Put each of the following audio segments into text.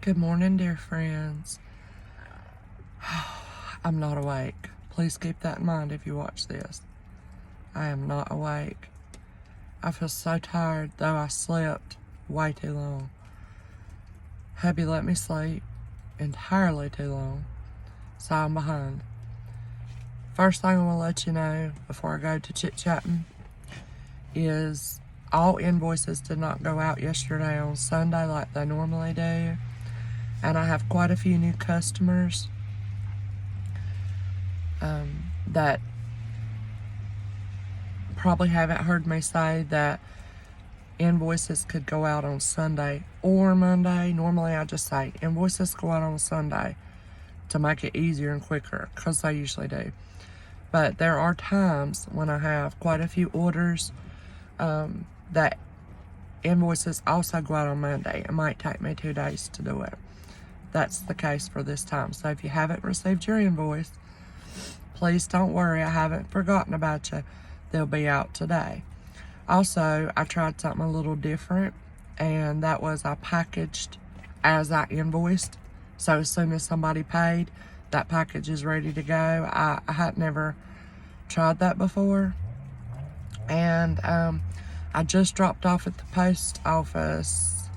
Good morning, dear friends. I'm not awake. Please keep that in mind if you watch this. I am not awake. I feel so tired, though I slept way too long. Hubby let me sleep entirely too long, so I'm behind. First thing I want to let you know before I go to chit-chatting is all invoices did not go out yesterday on Sunday like they normally do. And I have quite a few new customers that probably haven't heard me say that invoices could go out on Sunday or Monday. Normally I just say invoices go out on Sunday to make it easier and quicker, because they usually do. But there are times when I have quite a few orders that invoices also go out on Monday. It might take me 2 days to do it. That's the case for this time. So if you haven't received your invoice, please don't worry. I haven't forgotten about you. They'll be out today. Also, I tried something a little different, and that was I packaged as I invoiced. So as soon as somebody paid, that package is ready to go. I had never tried that before. And I just dropped off at the post office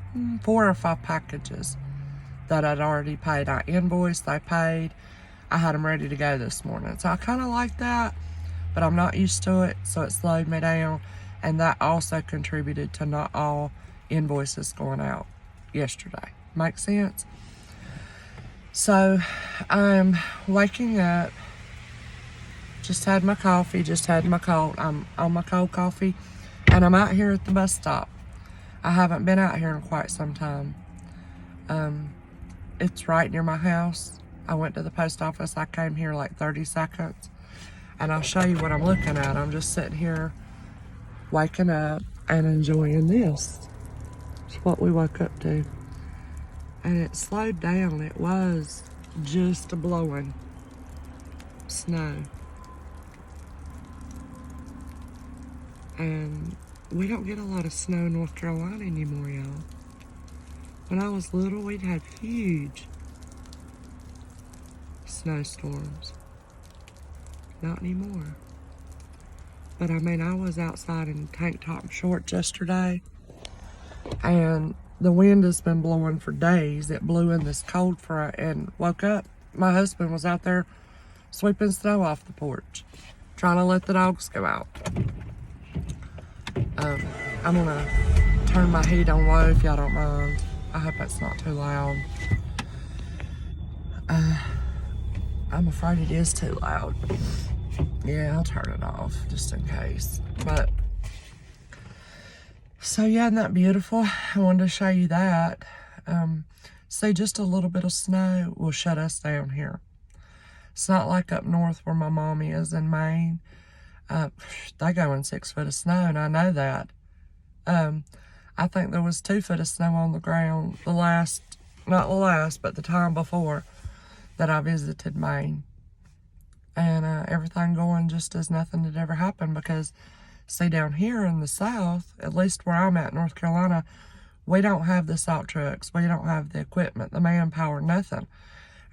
4 or 5 packages that I'd already paid. I invoiced, they paid. I had them ready to go this morning. So I kind of like that, but I'm not used to it, so it slowed me down. And that also contributed to not all invoices going out yesterday. Make sense? So I'm waking up, just had my coffee, I'm on my cold coffee, and I'm out here at the bus stop. I haven't been out here in quite some time. It's right near my house. I went to the post office. I came here like 30 seconds. And I'll show you what I'm looking at. I'm just sitting here waking up and enjoying this. It's what we woke up to. And it slowed down. It was just blowing snow. And we don't get a lot of snow in North Carolina anymore, y'all. When I was little, we'd have huge snowstorms. Not anymore. But I mean, I was outside in tank top and shorts yesterday, and the wind has been blowing for days. It blew in this cold front, and woke up. My husband was out there sweeping snow off the porch, trying to let the dogs go out. I'm gonna turn my heat on low if y'all don't mind. I hope it's not too loud. I'm afraid it is too loud. Yeah, I'll turn it off just in case. But, so yeah, isn't that beautiful? I wanted to show you that. See, just a little bit of snow will shut us down here. It's not like up north where my mom is in Maine. They go in 6 foot of snow, and I know that. I think there was 2 foot of snow on the ground not the last, but the time before that I visited Maine. And everything going just as nothing had ever happened, because see, down here in the south, at least where I'm at, North Carolina, we don't have the salt trucks, we don't have the equipment, the manpower, nothing.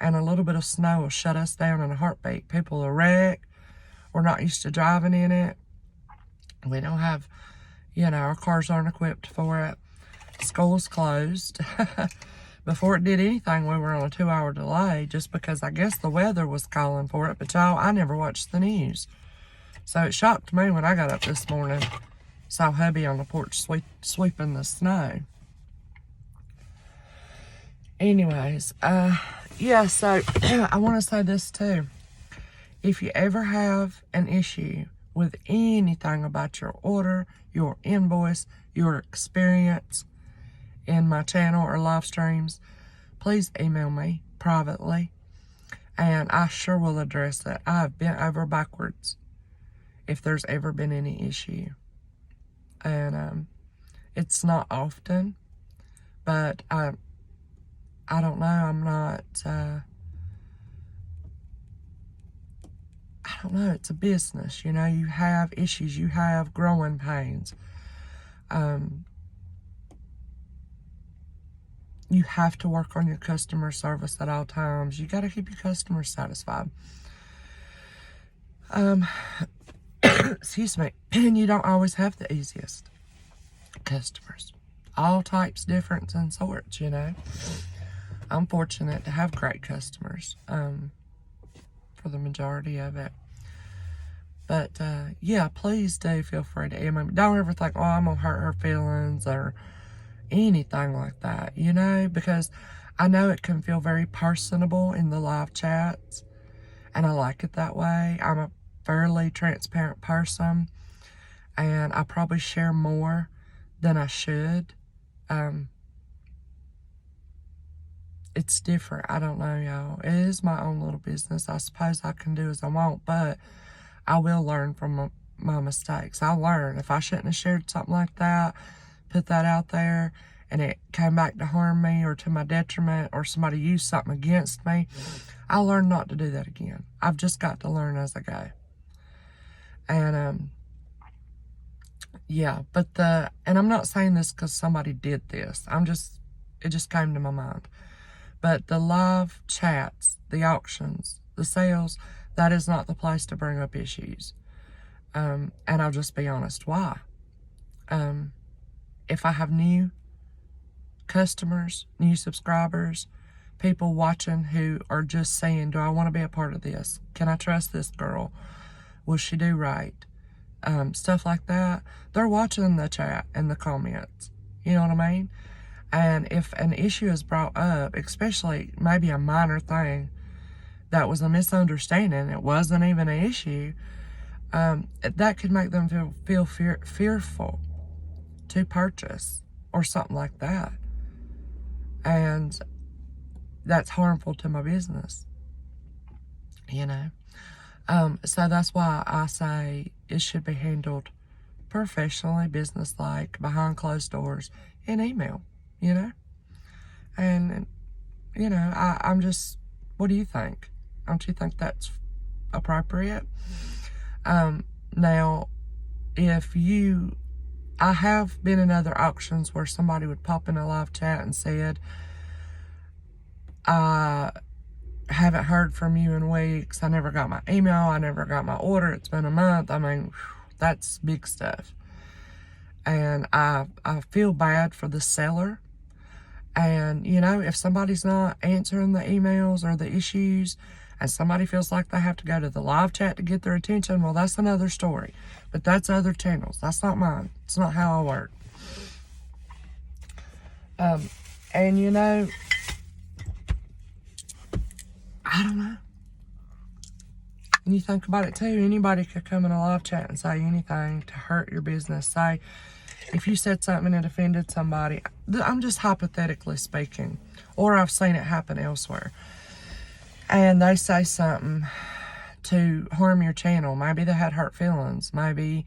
And a little bit of snow will shut us down in a heartbeat. People will wreck. We're not used to driving in it. We don't have, our cars aren't equipped for it. School's closed. Before it did anything, we were on a 2-hour delay, just because I guess the weather was calling for it. But y'all, I never watched the news. So it shocked me when I got up this morning, saw hubby on the porch sweeping the snow. Anyways, yeah, so I want to say this too. If you ever have an issue with anything about your order, your invoice, your experience in my channel or live streams, please email me privately, and I sure will address it. I have bent over backwards if there's ever been any issue. And it's not often, but I don't know, I'm not, I don't know, it's a business, you have issues, you have growing pains. you have to work on your customer service at all times. You got to keep your customers satisfied. Excuse me. And you don't always have the easiest customers. All types, different, and sorts, you know. I'm fortunate to have great customers for the majority of it. But, yeah, please do feel free to email me. Don't ever think, oh, I'm going to hurt her feelings or anything like that, you know, because I know it can feel very personable in the live chats, and I like it that way. I'm a fairly transparent person, and I probably share more than I should. It's different. I don't know, y'all. It is my own little business. I suppose I can do as I want, but I will learn from my mistakes. I'll learn. If I shouldn't have shared something like that, put that out there, and it came back to harm me or to my detriment, or somebody used something against me, I'll learn not to do that again. I've just got to learn as I go. And, yeah, and I'm not saying this because somebody did this. It just came to my mind. But the live chats, the auctions, the sales, that is not the place to bring up issues. And I'll just be honest, why? If I have new customers, new subscribers, people watching who are just saying, do I want to be a part of this? Can I trust this girl? Will she do right? Stuff like that. They're watching the chat and the comments. You know what I mean? And if an issue is brought up, especially maybe a minor thing that was a misunderstanding, it wasn't even an issue, that could make them feel fearful to purchase or something like that. And that's harmful to my business, you know. So that's why I say it should be handled professionally, business-like, behind closed doors, in email, you know. And, you know, I'm just, what do you think? Don't you think that's appropriate? Now, I have been in other auctions where somebody would pop in a live chat and said, I haven't heard from you in weeks. I never got my email. I never got my order. It's been a month. I mean, that's big stuff. And I feel bad for the seller. And, you know, if somebody's not answering the emails or the issues, and somebody feels like they have to go to the live chat to get their attention, well, that's another story. But that's other channels. That's not mine. It's not how I work. And, you know, I don't know. And you think about it too, anybody could come in a live chat and say anything to hurt your business. Say, if you said something and offended somebody, I'm just hypothetically speaking, or I've seen it happen elsewhere, and they say something to harm your channel. Maybe they had hurt feelings. Maybe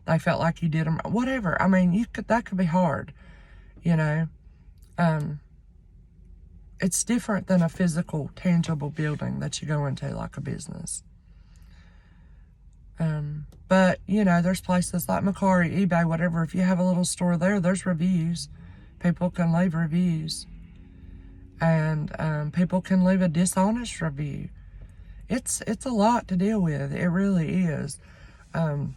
they felt like you did them, whatever. I mean, that could be hard, you know. It's different than a physical, tangible building that you go into like a business. But, you know, there's places like Macari, eBay, whatever. If you have a little store there, there's reviews. People can leave reviews. And people can leave a dishonest review. It's a lot to deal with. It really is. I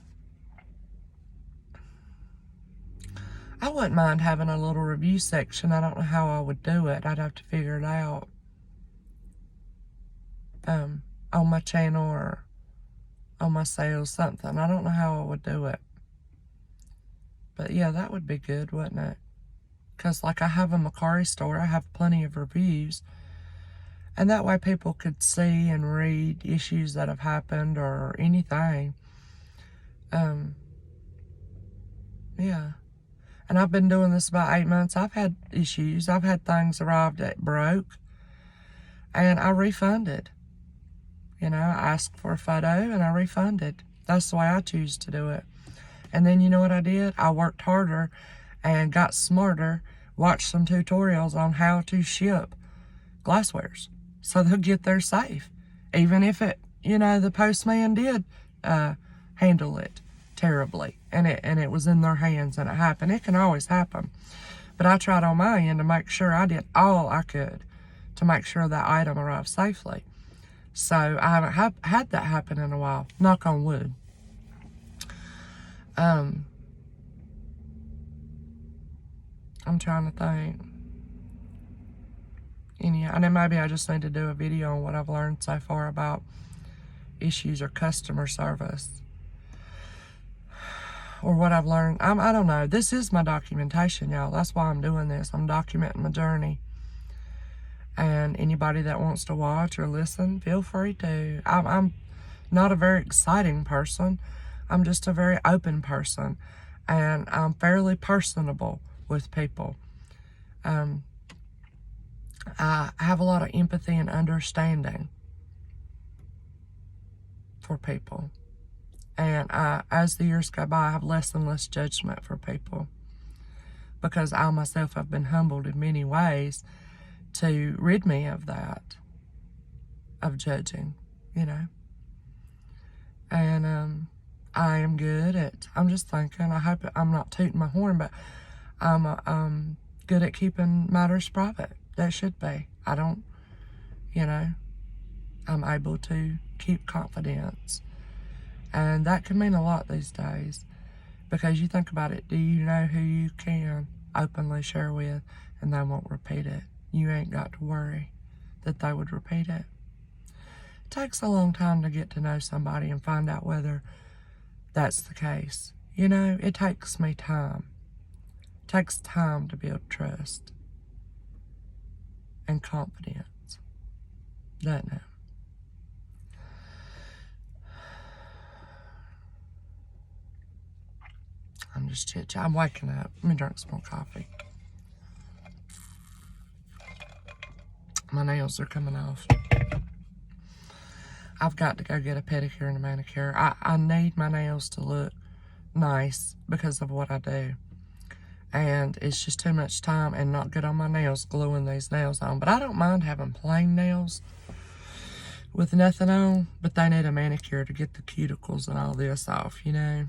wouldn't mind having a little review section. I don't know how I would do it. I'd have to figure it out on my channel or on my sales, something. I don't know how I would do it. But yeah, that would be good, wouldn't it? Because like I have a Macari store, I have plenty of reviews. And that way people could see and read issues that have happened or anything. Yeah. And I've been doing this about 8 months. I've had issues. I've had things arrived that broke. And I refunded. You know, I asked for a photo and I refunded. That's the way I choose to do it. And then you know what I did? I worked harder and got smarter. Watched some tutorials on how to ship glasswares. So they'll get there safe. Even if it, you know, the postman did handle it terribly. And it was in their hands and it happened. It can always happen. But I tried on my end to make sure I did all I could to make sure that item arrived safely. So I haven't had that happen in a while. Knock on wood. I'm trying to think. And then maybe I just need to do a video on what I've learned so far about issues or customer service. Or what I've learned. I don't know. This is my documentation, y'all. That's why I'm doing this. I'm documenting my journey. And anybody that wants to watch or listen, feel free to. I'm not a very exciting person. I'm just a very open person. And I'm fairly personable with people. I have a lot of empathy and understanding for people. And as the years go by, I have less and less judgment for people. Because I myself have been humbled in many ways to rid me of that, of judging, you know. And I am good at, I'm just thinking, I hope I'm not tooting my horn, but I'm good at keeping matters private. That should be. I don't, you know, I'm able to keep confidence. And that can mean a lot these days. Because you think about it, do you know who you can openly share with and they won't repeat it? You ain't got to worry that they would repeat it. It takes a long time to get to know somebody and find out whether that's the case. You know, it takes me time. It takes time to build trust and confidence. Doesn't it? I'm just chit-chatting. I'm waking up. Let me drink some more coffee. My nails are coming off. I've got to go get a pedicure and a manicure. I need my nails to look nice because of what I do. And it's just too much time and not good on my nails gluing these nails on. But I don't mind having plain nails with nothing on. But they need a manicure to get the cuticles and all this off, you know.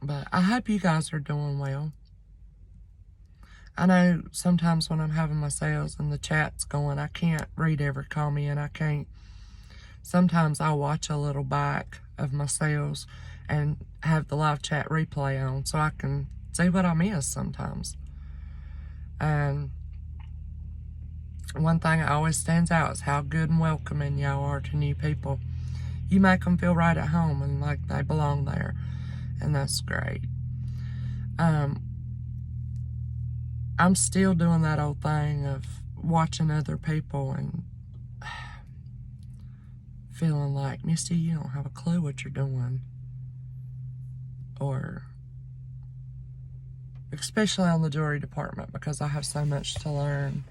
But I hope you guys are doing well. I know sometimes when I'm having my sales and the chat's going, I can't read every comment. I can't. Sometimes I'll watch a little back of my sales and have the live chat replay on so I can see what I miss sometimes. And one thing that always stands out is how good and welcoming y'all are to new people. You make them feel right at home and like they belong there. And that's great. I'm still doing that old thing of watching other people and feeling like, Misty, you don't have a clue what you're doing. Or, especially on the jewelry department, because I have so much to learn.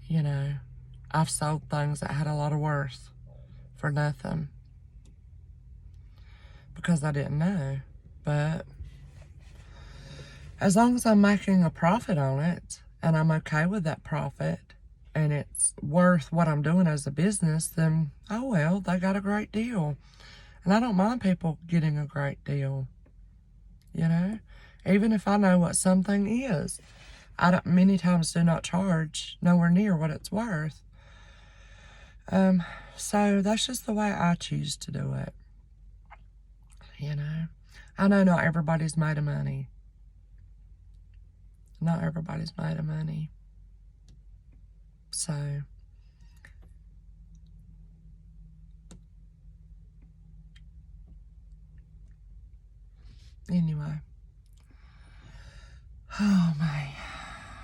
You know, I've sold things that had a lot of worth for nothing. Because I didn't know. But as long as I'm making a profit on it, and I'm okay with that profit, and it's worth what I'm doing as a business, then, oh well, they got a great deal. And I don't mind people getting a great deal, you know? Even if I know what something is. Many times do not charge nowhere near what it's worth. So that's just the way I choose to do it. You know? I know not everybody's made of money. Not everybody's made of money. So, anyway. Oh, man.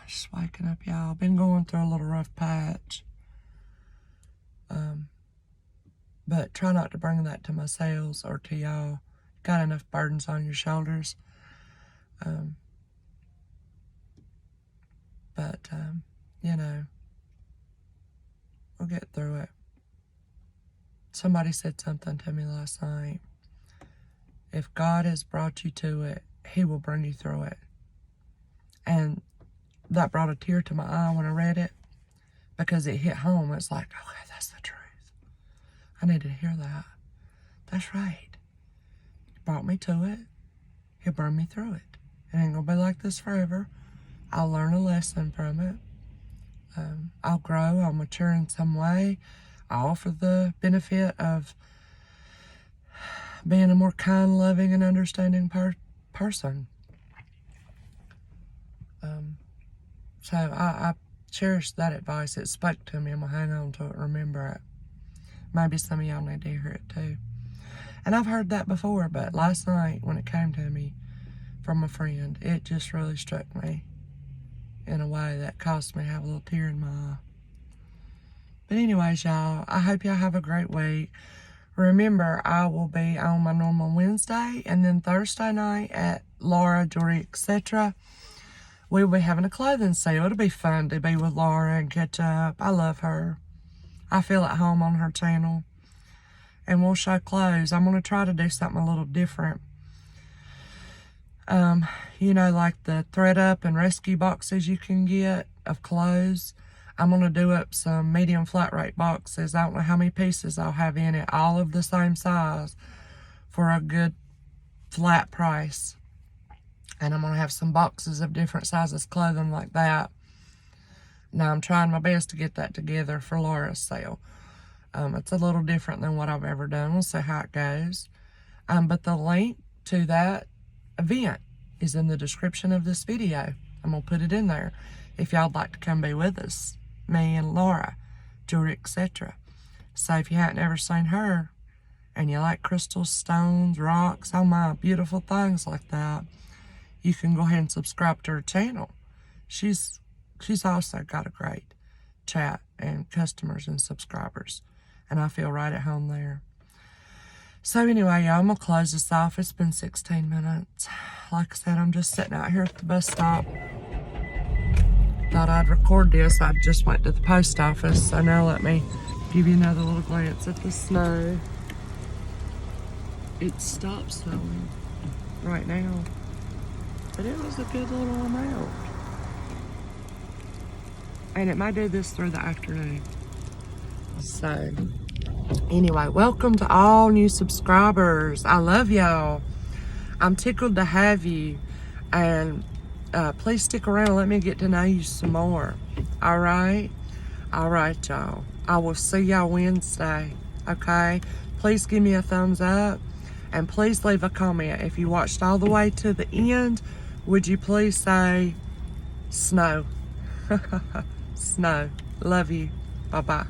Just waking up, y'all. Been going through a little rough patch. But try not to bring that to my sales or to y'all. Got enough burdens on your shoulders. But, you know, we'll get through it. Somebody said something to me last night. If God has brought you to it, He will bring you through it. And that brought a tear to my eye when I read it, because it hit home. It's like, okay, that's the truth. I needed to hear that. That's right. He brought me to it. He'll bring me through it. It ain't gonna be like this forever. I'll learn a lesson from it. I'll grow, I'll mature in some way. I offer the benefit of being a more kind, loving, and understanding person. So I cherish that advice. It spoke to me. I'm going to hang on to it, remember it. Maybe some of y'all need to hear it too. And I've heard that before, but last night when it came to me from a friend, it just really struck me in a way that caused me to have a little tear in my eye. But anyways, y'all, I hope y'all have a great week. Remember, I will be on my normal Wednesday, and then Thursday night at Laura, Jewelry, etc. We'll be having a clothing sale. It'll be fun to be with Laura and catch up. I love her. I feel at home on her channel. And we'll show clothes. I'm going to try to do something a little different. You know, like the thread up and rescue boxes you can get of clothes. I'm going to do up some medium flat rate boxes. I don't know how many pieces I'll have in it. All of the same size for a good flat price. And I'm going to have some boxes of different sizes clothing like that. Now, I'm trying my best to get that together for Laura's sale. It's a little different than what I've ever done. We'll see how it goes. But the link to that event is in the description of this video. I'm going to put it in there if y'all would like to come be with us. Me and Laura, Jewelry, etc. So if you hadn't ever seen her, and you like crystals, stones, rocks, all my beautiful things like that, you can go ahead and subscribe to her channel. She's also got a great chat and customers and subscribers. And I feel right at home there. So anyway, y'all, I'm going to close this off. It's been 16 minutes. Like I said, I'm just sitting out here at the bus stop. Thought I'd record this. I just went to the post office. So now let me give you another little glance at the snow. It stopped snowing right now. But it was a good little amount. And it may do this through the afternoon. So, anyway, welcome to all new subscribers. I love y'all. I'm tickled to have you. And please stick around and let me get to know you some more. All right? All right, y'all. I will see y'all Wednesday. Okay? Please give me a thumbs up. And please leave a comment. If you watched all the way to the end, would you please say snow? Snow. Love you. Bye-bye.